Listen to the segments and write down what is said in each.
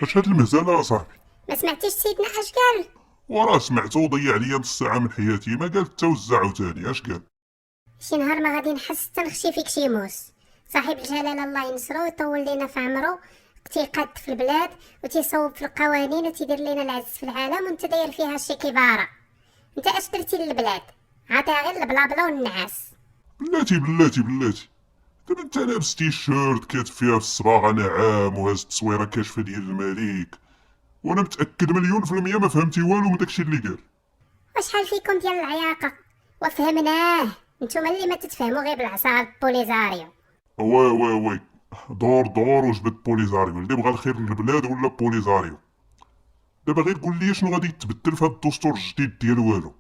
اش هاد المهزله اصاحبي؟ ما سمعتيش سيدنا اش قال؟ وراه سمعتو ضيع عليا نص ساعه من حياتي، ما قال توزع عاوتاني. اش قال؟ شي نهار ما غادي نحس تنخشي فيك شي موس. صاحب الجلاله الله ينصرو ويطول لينا في عمرو، تيقاد في البلاد وتيصوب في القوانين وتيدير لينا العز في العالم، وانت داير فيها شي كباره. انت اش درتي للبلاد؟ عطيها غير البلابلا والنعاس. بلاتي دابا انت لابس تيشيرت كاتب فيها في الصباغه نعام وهاز التصويره كاشفه ديال المليك، وانا متاكد مليون في المية ما فهمتي والو من داكشي اللي قال. وشحال فيكم ديال العياقه وفهمناه، نتوما اللي ما تتفهموا غير بالعصا البوليزاريو. وي دور وجبد بوليزاريو اللي بغى الخير للبلاد ولا بوليزاريو. دابا غير قول لي شنو غادي يتبدل في هاد الدستور الجديد ديال والو.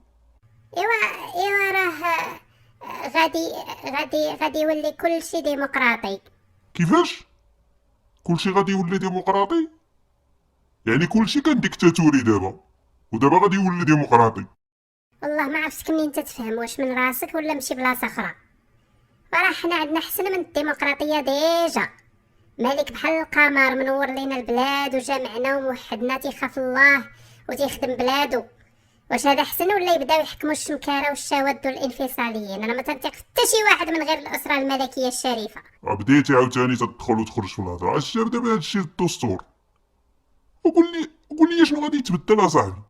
ايوا راه غادي يولي كلشي ديمقراطي. كيفاش كلشي غادي يولي ديمقراطي؟ يعني كلشي كان ديكتاتوري دابا، ودابا غادي يولي ديمقراطي؟ والله ما عرفتك منين تتفهم، واش من راسك ولا من شي بلاصه اخرى. وراه حنا عندنا حسن من الديمقراطيه ديجا. مالك بحال القمر منور لينا البلاد وجامعنا وموحدنا، تيخاف الله وتيخدم بلادو. واش هذا حسن ولا يبداو يحكموا الشمكاره والشواذ والانفصاليين؟ انا ما تنثق في حتى شي واحد من غير الاسره الملكيه الشريفه. بديتي عاوتاني تدخل وتخرج في الهضره. اش جاب دابا هادشي الدستور؟ وقول لي شنو غادي يتبدل اصاحبي؟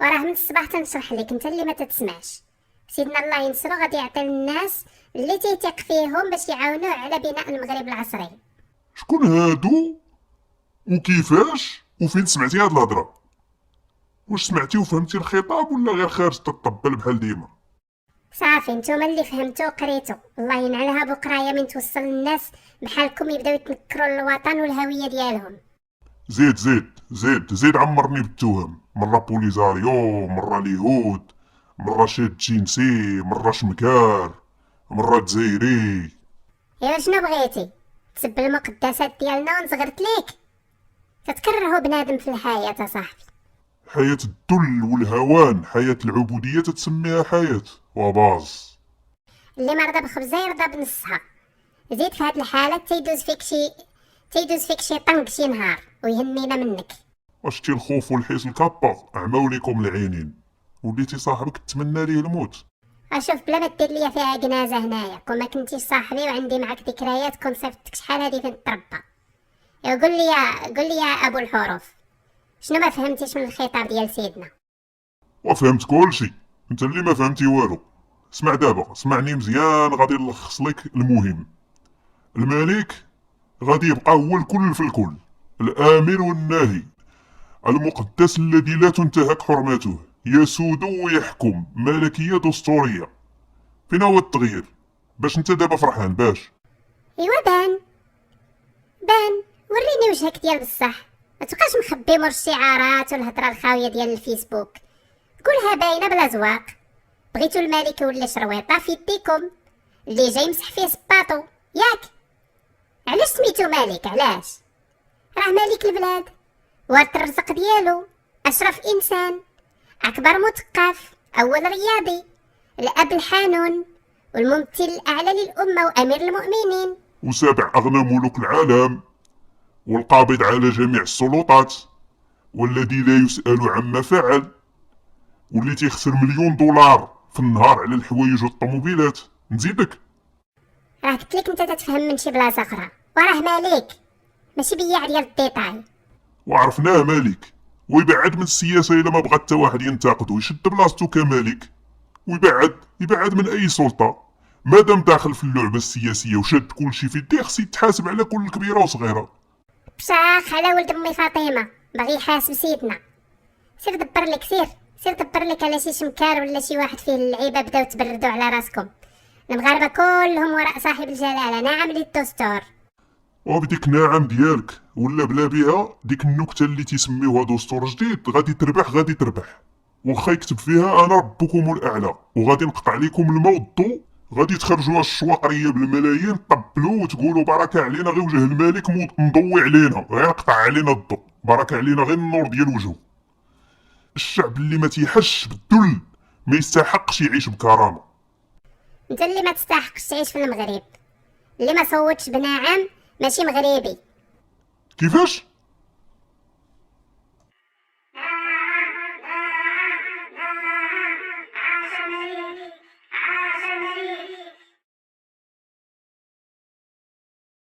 وراه من الصباح تنشرح لك انت اللي ما تتسمعش. سيدنا الله ينصرو غادي يعطي للناس اللي تيثق فيهم باش يعاونوه على بناء المغرب العصري. شكون هادو وكيفاش وفين سمعتي هاد الهضره؟ واش سمعتي وفهمتي الخطاب ولا غير خارج تطبل بحال ديما؟ صافي نتوما اللي فهمتو وقريتو، الله ينعلها بقرايه من توصل للناس بحالكم يبداو يتنكروا الوطن والهويه ديالهم. زيد عمرني بالتهم. مرة بوليزاريو، مرة اليهود، مرة شاد جنسي، مرة شمكار، مرة جزائري. ايوا شنو بغيتي؟ تسب المقدسات ديالنا ونزغرت ليك؟ تتكرهوا بنادم في الحياه صاحبي. حياة الذل والهوان، حياة العبودية تتسميها حياة وباز. اللي مرضى بخبزه يرضى بنصها. زيد في هاد الحالة تيدوز فيك شي طنق شي نهار ويهنينا منك. وشتي الخوف والحيس الكابا عماو ليكم العينين، وليتي صاحبك تتمنى ليه الموت. اشوف بلا ما دير ليا فيها جنازه هنايا، كون ما كنتيش صاحبي وعندي معاك ذكريات كون صيفطتك شحال هادي فين تربى. قول لي يا ابو الحروف، شنو ما فهمتيش من الخطاب ديال سيدنا؟ وفهمت كلشي، انت اللي ما فهمتي والو. اسمع دابا، اسمعني مزيان، غادي نلخص لك المهم. الملك غادي يبقى هو الكل في الكل، الامر والناهي، المقدس الذي لا تنتهك حرمته، يسود ويحكم، ملكية دستورية. فين هو التغيير؟ باش انت دابا فرحان باش؟ ايوا بان وريني وجهك ديال بصح، ما تبقاش مخبي مور الشعارات والهضره الخاويه ديال الفيسبوك. قولها باينه بلا زواق. بغيتو الملك ولا شرويطه في يديكم، اللي جاي يمسح فيه سباطو ياك. علاش سميتو ملك؟ علاش؟ راه ملك البلاد، وارث الرزق ديالو، اشرف انسان، اكبر مثقف، اول رياضي، الاب الحانون، والممثل الاعلى للامه وامير المؤمنين، وسابع اغنى ملوك العالم، والقابض على جميع السلطات، والذي لا يسأل عما فعل، واللي تيخسر $1,000,000 في النهار على الحوايج والطوموبيلات. نزيدك؟ راه قلتلك انت تتفهم من شي بلاصه اخرى، وراه مالك ماشي بياع ديال الديتاي. وعرفناه مالك، ويبعد من السياسة إلا ما بغى حتى واحد ينتقد، ويشد بلاصتو كمالك، ويبعد من أي سلطة. مادام داخل في اللعبة السياسية وشاد كلشي في يديه، خص يتحاسب على كل كبيرة وصغيرة. بشاخ على ولد امي فاطمه باغي يحاسب سيدنا. سير دبر لك على شي شمكار ولا شي واحد فيه اللعيبه بداو تبردوا على راسكم. المغاربه كلهم وراء صاحب الجلاله، نعم للدستور. وبديك نعم ديالك ولا بلا بيها، ديك النكتة اللي تيسميوها دستور جديد غادي تربح. واخا يكتب فيها انا ربكم الاعلى، وغادي نقطع عليكم الماء والضوء، غادي تخرجوا الشواقريه بالملايين، طبلوا وتقولوا بركه علينا غير وجه الملك مضوي علينا، غير قطع علينا الضوء، بركه علينا غير النور ديال وجهه. الشعب اللي ما تيحش بالذل ما يستحقش يعيش بكرامه. انت اللي ما تستحقش تعيش في المغرب، اللي ما صوتش بنعم ماشي مغربي. كيفاش؟